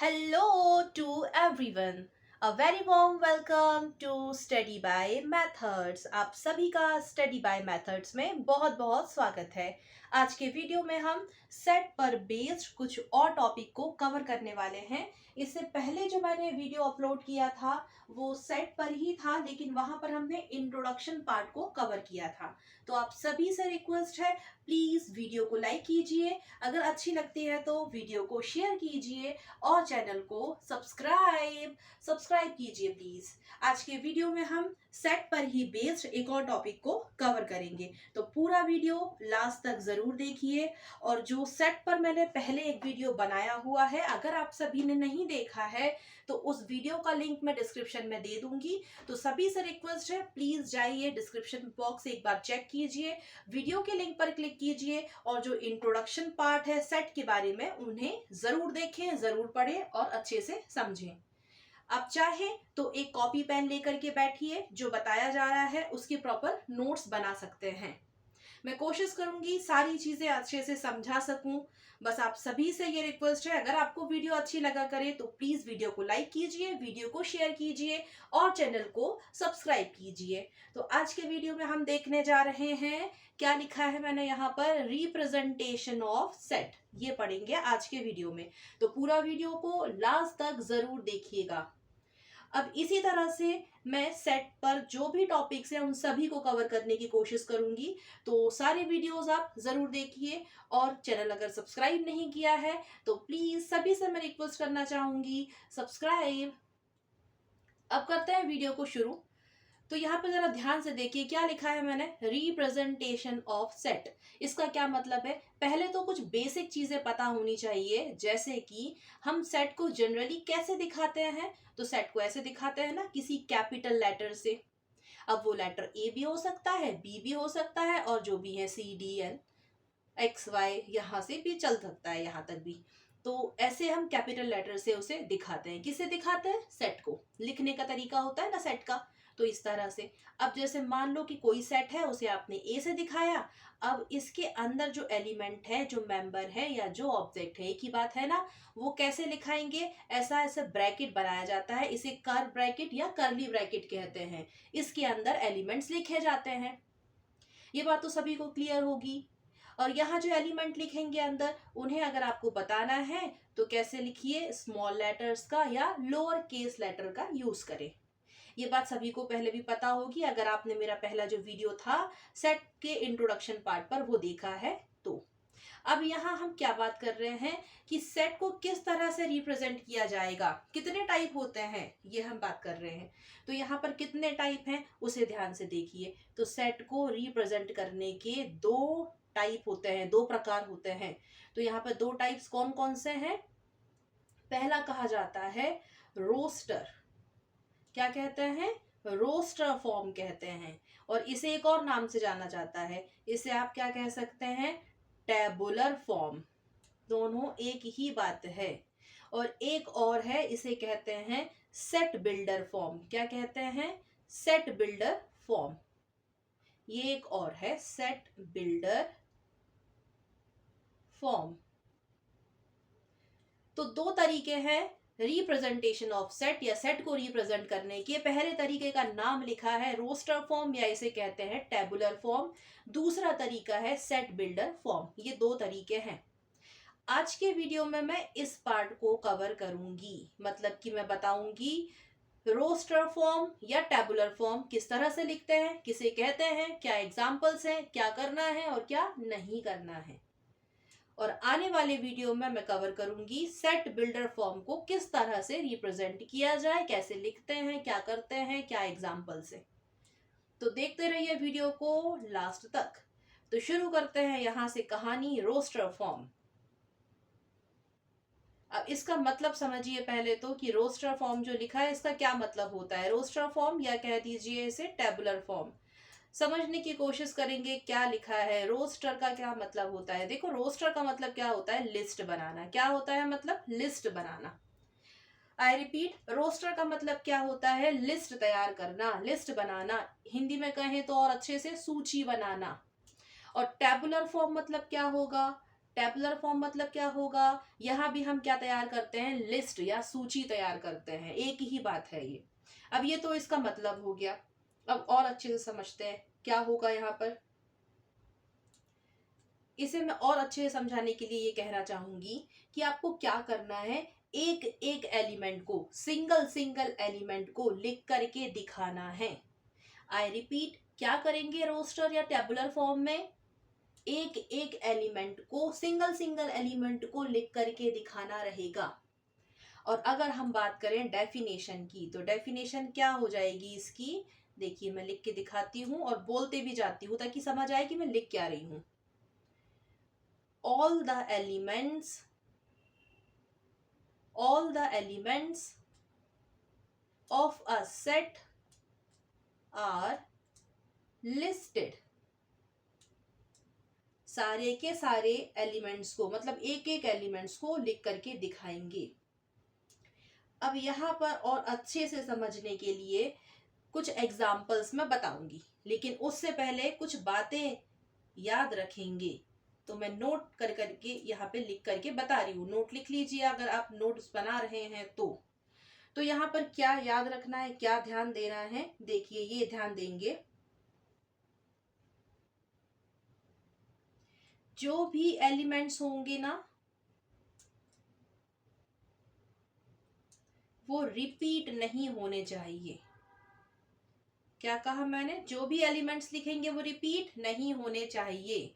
Hello to everyone. A very warm welcome to Study by Methods. आप सभी का Study by Methods में बहुत बहुत स्वागत है। आज के वीडियो में हम सेट पर बेस्ड कुछ और टॉपिक को कवर करने वाले हैं। इससे पहले जो मैंने वीडियो अपलोड किया था वो सेट पर ही था, लेकिन वहां पर हमने इंट्रोडक्शन पार्ट को कवर किया था। तो आप सभी से रिक्वेस्ट है, प्लीज वीडियो को लाइक कीजिए, अगर अच्छी लगती है तो वीडियो को शेयर कीजिए और चैनल को सब्सक्राइब कीजिए प्लीज। आज के वीडियो में हम सेट पर ही बेस्ड एक और टॉपिक को कवर करेंगे, तो पूरा वीडियो लास्ट तक जरूर देखिए। और जो सेट पर मैंने पहले एक वीडियो बनाया हुआ है, अगर आप सभी ने नहीं देखा है तो उस वीडियो का लिंक मैं डिस्क्रिप्शन में दे दूंगी। तो सभी से रिक्वेस्ट है, प्लीज जाइए डिस्क्रिप्शन बॉक्स एक बार चेक कीजिए, वीडियो के लिंक पर क्लिक कीजिए और जो इंट्रोडक्शन पार्ट है सेट के बारे में उन्हें जरूर देखें, जरूर पढ़ें और अच्छे से समझें। आप चाहे तो एक कॉपी पेन लेकर के बैठिए, जो बताया जा रहा है उसके प्रॉपर नोट्स बना सकते हैं। मैं कोशिश करूंगी सारी चीजें अच्छे से समझा सकूं। बस आप सभी से ये रिक्वेस्ट है, अगर आपको वीडियो अच्छी लगा करे तो प्लीज वीडियो को लाइक कीजिए, वीडियो को शेयर कीजिए और चैनल को सब्सक्राइब कीजिए। तो आज के वीडियो में हम देखने जा रहे हैं, क्या लिखा है मैंने यहाँ पर, रिप्रेजेंटेशन ऑफ सेट, ये पढ़ेंगे आज के वीडियो में। तो पूरा वीडियो को लास्ट तक जरूर देखिएगा। अब इसी तरह से मैं सेट पर जो भी टॉपिक्स हैं उन सभी को कवर करने की कोशिश करूंगी। तो सारे वीडियोस आप जरूर देखिए और चैनल अगर सब्सक्राइब नहीं किया है तो प्लीज सभी से मैं रिक्वेस्ट करना चाहूंगी, सब्सक्राइब। अब करते हैं वीडियो को शुरू। तो यहाँ पे जरा ध्यान से देखिए क्या लिखा है मैंने, रिप्रेजेंटेशन ऑफ सेट। इसका क्या मतलब है? पहले तो कुछ बेसिक चीजें पता होनी चाहिए, जैसे कि हम सेट को जनरली कैसे दिखाते हैं। तो सेट को ऐसे दिखाते हैं ना, किसी कैपिटल लेटर से। अब वो लेटर ए भी हो सकता है, बी भी हो सकता है, और जो भी है C D L X Y, यहाँ से भी चल सकता है, यहाँ तक भी। तो ऐसे हम कैपिटल लेटर से उसे दिखाते हैं। किसे दिखाते हैं? सेट को। लिखने का तरीका होता है ना सेट का, तो इस तरह से। अब जैसे मान लो कि कोई सेट है, उसे आपने ए से दिखाया। अब इसके अंदर जो एलिमेंट है, जो मेंबर है या जो ऑब्जेक्ट है, एक ही बात है ना, वो कैसे लिखाएंगे? ऐसा ऐसा ब्रैकेट बनाया जाता है, इसे कर्व ब्रैकेट या कर्ली ब्रैकेट कहते हैं। इसके अंदर एलिमेंट्स लिखे जाते हैं। ये बात तो सभी को क्लियर होगी। और यहाँ जो एलिमेंट लिखेंगे अंदर, उन्हें अगर आपको बताना है तो कैसे लिखिए? स्मॉल लेटर्स का या लोअर केस लेटर का यूज करें। ये बात सभी को पहले भी पता होगी, अगर आपने मेरा पहला जो वीडियो था सेट के इंट्रोडक्शन पार्ट पर वो देखा है तो। अब यहाँ हम क्या बात कर रहे हैं कि सेट को किस तरह से रिप्रेजेंट किया जाएगा, कितने टाइप होते हैं, ये हम बात कर रहे हैं। तो यहाँ पर कितने टाइप हैं उसे ध्यान से देखिए। तो सेट को रिप्रेजेंट करने के दो टाइप होते हैं, दो प्रकार होते हैं। तो यहाँ पर दो टाइप्स कौन कौन से हैं? पहला कहा जाता है रोस्टर। क्या कहते हैं? रोस्टर फॉर्म कहते हैं। और इसे एक और नाम से जाना जाता है, इसे आप क्या कह सकते हैं? Tabular form. दोनों एक ही बात है। और एक और है, इसे कहते हैं सेट बिल्डर फॉर्म। क्या कहते हैं? Set builder form. ये एक और है, सेट बिल्डर फॉर्म। तो दो तरीके हैं रिप्रेजेंटेशन ऑफ सेट या सेट को रिप्रेजेंट करने के। पहले तरीके का नाम लिखा है रोस्टर फॉर्म या इसे कहते हैं टेबुलर फॉर्म। दूसरा तरीका है सेट बिल्डर फॉर्म। ये दो तरीके हैं। आज के वीडियो में मैं इस पार्ट को कवर करूंगी, मतलब कि मैं बताऊंगी रोस्टर फॉर्म या टेबुलर फॉर्म किस तरह से लिखते हैं, किसे कहते हैं, क्या एग्जाम्पल्स हैं, क्या करना है और क्या नहीं करना है। और आने वाले वीडियो में मैं कवर करूंगी सेट बिल्डर फॉर्म को किस तरह से रिप्रेजेंट किया जाए, कैसे लिखते हैं, क्या करते हैं, क्या एग्जाम्पल से। तो देखते रहिए वीडियो को लास्ट तक। तो शुरू करते हैं यहां से कहानी रोस्टर फॉर्म। अब इसका मतलब समझिए पहले तो कि रोस्टर फॉर्म जो लिखा है इसका क्या मतलब होता है। रोस्टर फॉर्म या कह दीजिए इसे टेबुलर फॉर्म। समझने की कोशिश करेंगे क्या लिखा है। रोस्टर का क्या मतलब होता है? देखो, रोस्टर का मतलब क्या होता है? लिस्ट बनाना। क्या होता है? मतलब लिस्ट बनाना। आई रिपीट, रोस्टर का मतलब क्या होता है? लिस्ट तैयार करना, लिस्ट बनाना। हिंदी में कहें तो और अच्छे से सूची बनाना। और टेबुलर फॉर्म मतलब क्या होगा? टेबुलर फॉर्म मतलब क्या होगा, यहाँ भी हम क्या तैयार करते हैं, लिस्ट या सूची तैयार करते हैं, एक ही बात है ये। अब ये तो इसका मतलब हो गया। अब और अच्छे से समझते हैं क्या होगा यहाँ पर। इसे मैं और अच्छे से समझाने के लिए ये कहना चाहूंगी कि आपको क्या करना है, एक एक एलिमेंट को, सिंगल सिंगल एलिमेंट को लिख करके दिखाना है। आई रिपीट, क्या करेंगे रोस्टर या टेबुलर फॉर्म में, एक एक एलिमेंट को, सिंगल सिंगल एलिमेंट को लिख करके दिखाना रहेगा। और अगर हम बात करें डेफिनेशन की, तो डेफिनेशन क्या हो जाएगी इसकी, देखिए मैं लिख के दिखाती हूँ और बोलते भी जाती हूँ ताकि समझ आए कि मैं लिख क्या रही हूँ। all the elements of a set are listed। सारे के सारे एलिमेंट्स को, मतलब एक एक एलिमेंट्स को लिख करके दिखाएंगे। अब यहाँ पर और अच्छे से समझने के लिए कुछ एग्जाम्पल्स मैं बताऊंगी, लेकिन उससे पहले कुछ बातें याद रखेंगे। तो मैं नोट कर करके यहाँ पे लिख करके बता रही हूँ, नोट लिख लीजिए अगर आप नोट्स बना रहे हैं तो यहाँ पर क्या याद रखना है, क्या ध्यान देना है, देखिए ये ध्यान देंगे, जो भी एलिमेंट्स होंगे ना वो रिपीट नहीं होने चाहिए। क्या कहा मैंने, जो भी एलिमेंट्स लिखेंगे वो रिपीट नहीं होने चाहिए।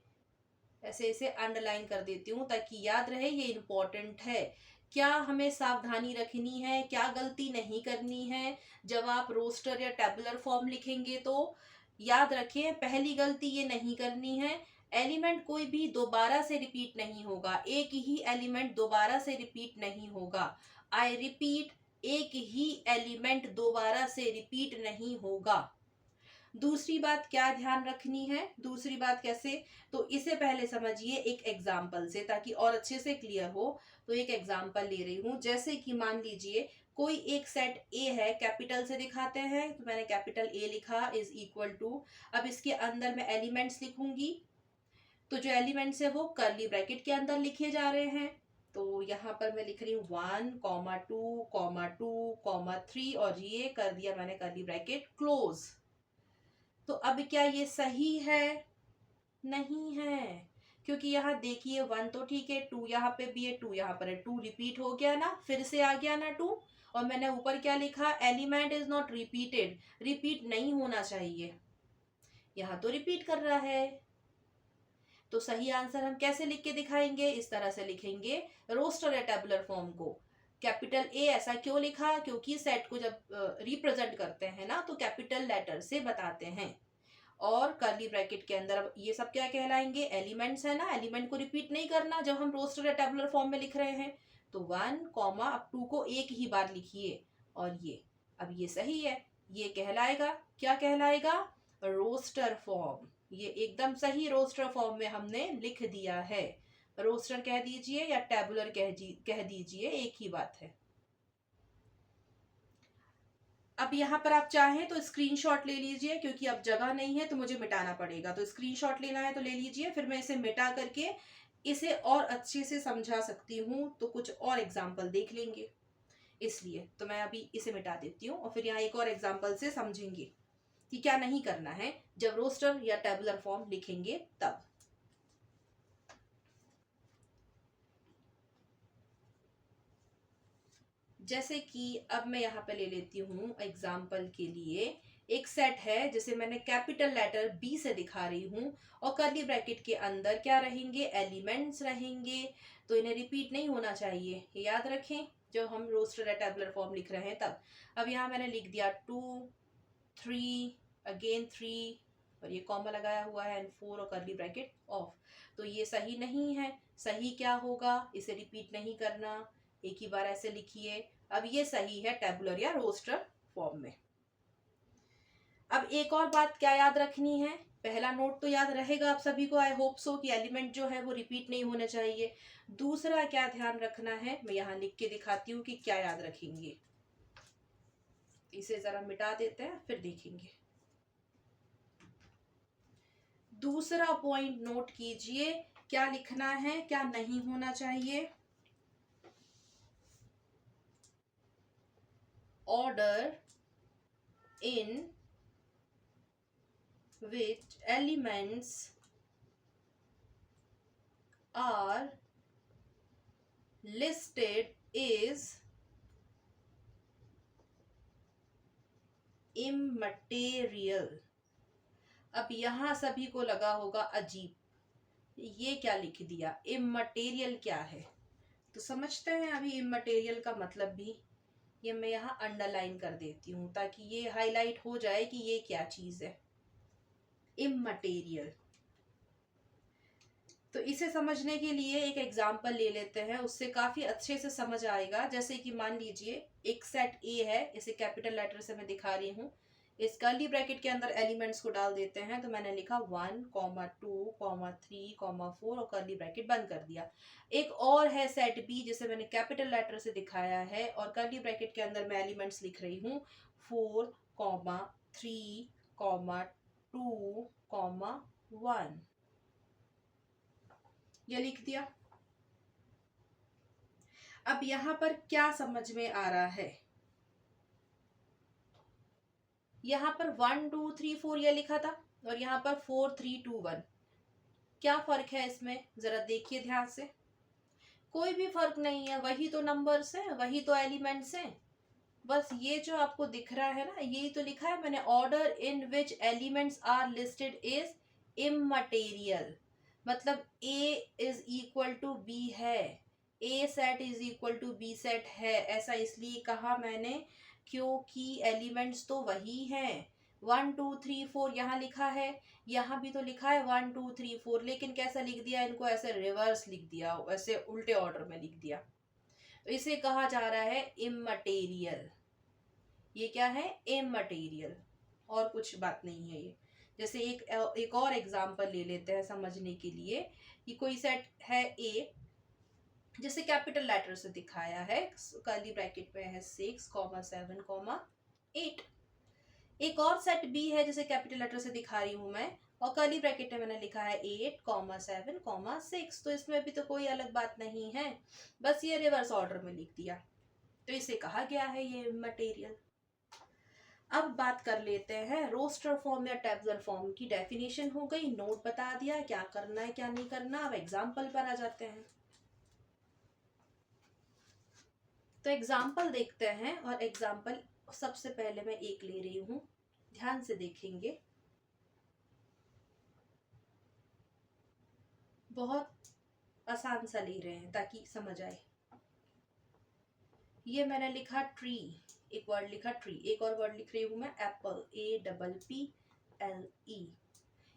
ऐसे इसे अंडरलाइन कर देती हूँ ताकि याद रहे, ये इंपॉर्टेंट है। क्या हमें सावधानी रखनी है, क्या गलती नहीं करनी है जब आप रोस्टर या टेबुलर फॉर्म लिखेंगे, तो याद रखें पहली गलती ये नहीं करनी है, एलिमेंट कोई भी दोबारा से रिपीट नहीं होगा, एक ही एलिमेंट दोबारा से रिपीट नहीं होगा। आई रिपीट, एक ही एलिमेंट दोबारा से रिपीट नहीं होगा। दूसरी बात क्या ध्यान रखनी है, दूसरी बात कैसे, तो इसे पहले समझिए एक एग्जाम्पल से ताकि और अच्छे से क्लियर हो। तो एक एग्जाम्पल ले रही हूँ, जैसे कि मान लीजिए कोई एक सेट ए है, कैपिटल से दिखाते हैं, तो मैंने कैपिटल ए लिखा इज इक्वल टू, अब इसके अंदर मैं एलिमेंट्स लिखूंगी, तो जो एलिमेंट्स है वो कर्ली ब्रैकेट के अंदर लिखे जा रहे हैं। तो यहाँ पर मैं लिख रही हूँ 1,2,2,3 और ये कर दिया मैंने कर्ली ब्रैकेट क्लोज। तो अब क्या ये सही है, नहीं है, क्योंकि यहाँ देखिए 1 तो ठीक है, 2 यहाँ पे भी है, 2 यहाँ पर है, 2 रिपीट हो गया ना, फिर से आ गया ना 2। और मैंने ऊपर क्या लिखा, element is not repeated, repeat नहीं होना चाहिए, यहाँ तो रिपीट कर रहा है। तो सही आंसर हम कैसे लिख के दिखाएंगे, इस तरह से लिखेंगे रोस्टर या टेबुलर फॉर्म को। कैपिटल ए ऐसा क्यों लिखा, क्योंकि सेट को जब रिप्रेजेंट करते हैं ना तो कैपिटल लेटर से बताते हैं। और कर्ली ब्रैकेट के अंदर ये सब क्या कहलाएंगे, एलिमेंट्स है ना, एलिमेंट को रिपीट नहीं करना जब हम रोस्टर या टेबुलर फॉर्म में लिख रहे हैं। तो 1 कॉमा अब 2 को एक ही बार लिखिए, और ये अब ये सही है, ये कहलाएगा, क्या कहलाएगा, रोस्टर फॉर्म। ये एकदम सही रोस्टर फॉर्म में हमने लिख दिया है। रोस्टर कह दीजिए या टेबुलर कह दीजिए, एक ही बात है। अब यहाँ पर आप चाहें तो स्क्रीनशॉट ले लीजिए, क्योंकि अब जगह नहीं है तो मुझे मिटाना पड़ेगा, तो स्क्रीनशॉट लेना है तो ले लीजिए, फिर मैं इसे मिटा करके इसे और अच्छे से समझा सकती हूँ, तो कुछ और एग्जाम्पल देख लेंगे, इसलिए तो मैं अभी इसे मिटा देती हूँ और फिर यहाँ एक और एग्जाम्पल से समझेंगे कि क्या नहीं करना है जब रोस्टर या टेबुलर फॉर्म लिखेंगे तब। जैसे कि अब मैं यहाँ पे ले लेती हूँ एग्जाम्पल के लिए, एक सेट है जिसे मैंने कैपिटल लेटर बी से दिखा रही हूँ, और कर्ली ब्रैकेट के अंदर क्या रहेंगे, एलिमेंट्स रहेंगे, तो इन्हें रिपीट नहीं होना चाहिए, ये याद रखें जब हम रोस्टर या टेबुलर फॉर्म लिख रहे हैं तब। अब यहाँ मैंने लिख दिया 2 3 अगेन 3 और ये कॉमा लगाया हुआ है एंड 4 और कर्ली ब्रैकेट ऑफ। तो ये सही नहीं है, सही क्या होगा, इसे रिपीट नहीं करना, एक ही बार ऐसे लिखिए। अब ये सही है टेबुलर या रोस्टर फॉर्म में। अब एक और बात क्या याद रखनी है, पहला नोट तो याद रहेगा आप सभी को, आई होप सो, कि एलिमेंट जो है वो रिपीट नहीं होने चाहिए। दूसरा क्या ध्यान रखना है, मैं यहाँ लिख के दिखाती हूँ कि क्या याद रखेंगे। इसे जरा मिटा देते हैं फिर देखेंगे। दूसरा पॉइंट नोट कीजिए, क्या लिखना है, क्या नहीं होना चाहिए। Order in which elements are listed is immaterial। अब यहां सभी को लगा होगा अजीब, ये क्या लिख दिया, इममटेरियल क्या है। तो समझते हैं अभी इममटेरियल का मतलब भी। ये मैं यहाँ अंडरलाइन कर देती हूँ ताकि ये हाईलाइट हो जाए कि ये क्या चीज है, इममटेरियल। तो इसे समझने के लिए एक एग्जाम्पल ले लेते हैं, उससे काफी अच्छे से समझ आएगा। जैसे कि मान लीजिए एक सेट ए है, इसे कैपिटल लेटर से मैं दिखा रही हूँ। इस कर्ली ब्रैकेट के अंदर एलिमेंट्स को डाल देते हैं। तो मैंने लिखा 1, 2, 3, 4 और कर्ली ब्रैकेट बंद कर दिया। एक और है सेट बी, जिसे मैंने कैपिटल लेटर से दिखाया है और कर्ली ब्रैकेट के अंदर मैं एलिमेंट्स लिख रही हूँ 4, 3, 2, 1। ये लिख दिया। अब यहां पर क्या समझ में आ रहा है, यहां पर 1, 2, 3, 4 ये लिखा था और यहां पर 4, 3, 2, 1। क्या फर्क है इसमें, जरा देखिए ध्यान से। कोई भी फर्क नहीं है, वही तो नंबर्स हैं, वही तो एलिमेंट्स हैं। बस ये जो आपको दिख रहा है ना, यही तो लिखा है मैंने, order in which elements are listed is immaterial. मतलब A is equal to B है, A set is equal to B set है। ऐसा इसलिए कहा मैंने क्योंकि एलिमेंट्स तो वही हैं। 1, 2, 3, 4 यहाँ लिखा है, यहाँ भी तो लिखा है 1, 2, 3, 4, लेकिन कैसा लिख दिया इनको, ऐसे रिवर्स लिख दिया, ऐसे उल्टे ऑर्डर में लिख दिया। तो इसे कहा जा रहा है इममटेरियल। ये क्या है, इममटेरियल, और कुछ बात नहीं है ये। जैसे एक और एग्जांपल ले लेते हैं समझने के लिए कि कोई सेट है ए, जैसे कैपिटल लेटर से दिखाया है, कर्ली ब्रैकेट में है 6, 7, 8। एक और सेट बी है जिसे कैपिटल लेटर से दिखा रही हूं मैं, और कर्ली ब्रैकेट में मैंने लिखा है 8, 7, 6। तो इसमें भी तो कोई अलग बात नहीं है, बस ये रिवर्स ऑर्डर में लिख दिया। तो इसे कहा गया है ये मटेरियल। अब बात कर लेते हैं रोस्टर फॉर्म या टेबुलर फॉर्म की। डेफिनेशन हो गई, नोट बता दिया क्या करना है क्या नहीं करना। अब एग्जाम्पल पर आ जाते हैं। तो एग्जाम्पल देखते हैं, और एग्जाम्पल सबसे पहले मैं एक ले रही हूं, ध्यान से देखेंगे। बहुत आसान सा ले रहे हैं ताकि समझ आए। ये मैंने लिखा ट्री, एक वर्ड लिखा ट्री। एक और वर्ड लिख रही हूं मैं एप्पल, APPLE।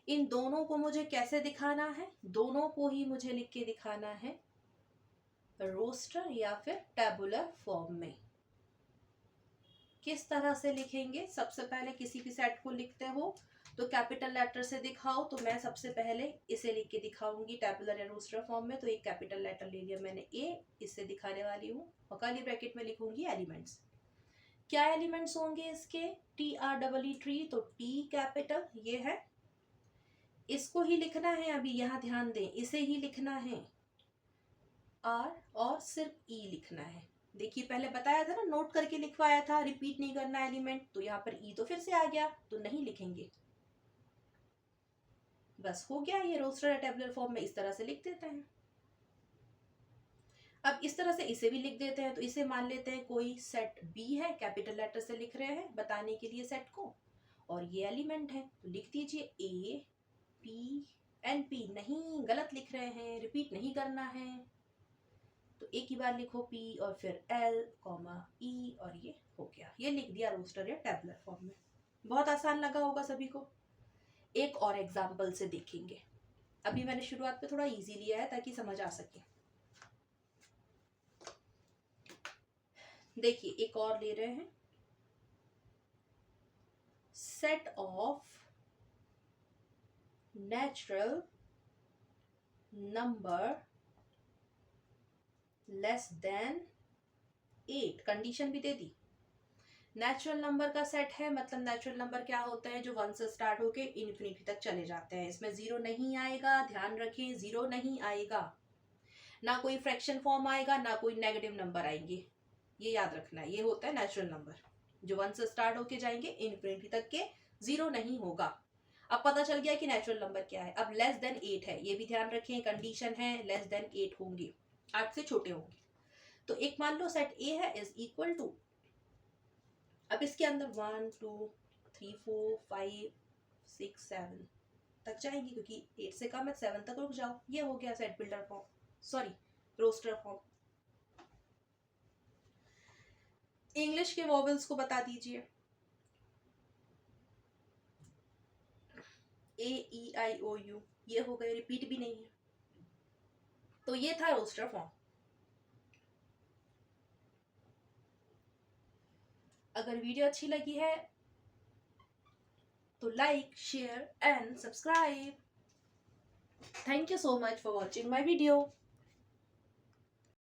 इन दोनों को मुझे कैसे दिखाना है, दोनों को ही मुझे लिख के दिखाना है रोस्टर या फिर टेबुलर फॉर्म में। किस तरह से लिखेंगे, सबसे पहले किसी भी सेट को लिखते हो तो कैपिटल लेटर से दिखाओ। तो मैं सबसे पहले इसे लिख के दिखाऊंगी टेबुलर या रोस्टर फॉर्म में। तो एक कैपिटल लेटर ले लिया मैंने ए, इससे दिखाने वाली हूँ, और कर्ली ब्रैकेट में लिखूंगी एलिमेंट्स। क्या एलिमेंट्स होंगे इसके, TREE ट्री, तो टी कैपिटल ये है, इसको ही लिखना है। अभी यहाँ ध्यान दें, इसे ही लिखना है, आर और सिर्फ ई लिखना है। देखिए पहले बताया था ना, नोट करके लिखवाया था, रिपीट नहीं करना एलिमेंट। तो यहाँ पर ई तो फिर से आ गया, तो नहीं लिखेंगे। बस हो गया, ये रोस्टर या टेबुलर फॉर्म में इस तरह से लिख देते हैं। अब इस तरह से इसे भी लिख देते हैं। तो इसे मान लेते हैं कोई सेट बी है, कैपिटल लेटर से लिख रहे हैं बताने के लिए सेट को, और ये एलिमेंट है। तो लिख दीजिए APNP। नहीं, गलत लिख रहे हैं, रिपीट नहीं करना है। तो एक ही बार लिखो P और फिर L, E, और ये हो गया। ये लिख दिया रोस्टर या टेबुलर फॉर्म में। बहुत आसान लगा होगा सभी को। एक और एग्जाम्पल से देखेंगे। अभी मैंने शुरुआत पे थोड़ा इजी लिया है ताकि समझ आ सके। देखिए एक और ले रहे हैं, set of natural number less than 8। Condition भी दे दी, नेचुरल नंबर का सेट है, मतलब नेचुरल नंबर क्या होता है, जो 1 से स्टार्ट होके इन्फिनिटी तक चले जाते हैं। इसमें जीरो नहीं आएगा, ध्यान रखें, जीरो नहीं आएगा, ना कोई फ्रैक्शन फॉर्म आएगा, ना कोई नेगेटिव नंबर आएंगे, ये याद रखना है। ये होता है नेचुरल नंबर, जो 1 से स्टार्ट होके जाएंगे इन्फिनिटी तक के, जीरो नहीं होगा। अब पता चल गया कि नेचुरल नंबर क्या है। अब लेस देन 8 है, ये भी ध्यान रखें, कंडीशन है, लेस देन 8 होंगे, 8 से छोटे होंगे। तो एक मान लो सेट ए है इज इक्वल टू, अब इसके अंदर 1 2 3 4 5 6 7 तक जाएंगी, क्योंकि 8 से कम है, 7 तक रुक जाओ। ये हो गया set builder form, sorry roster form. English के वॉवेल्स को बता दीजिए, ए ई आई ओ यू, ये हो गए, रिपीट भी नहीं है। तो ये था रोस्टर फॉर्म। अगर वीडियो अच्छी लगी है तो like, share and subscribe. Thank you so much for watching my video.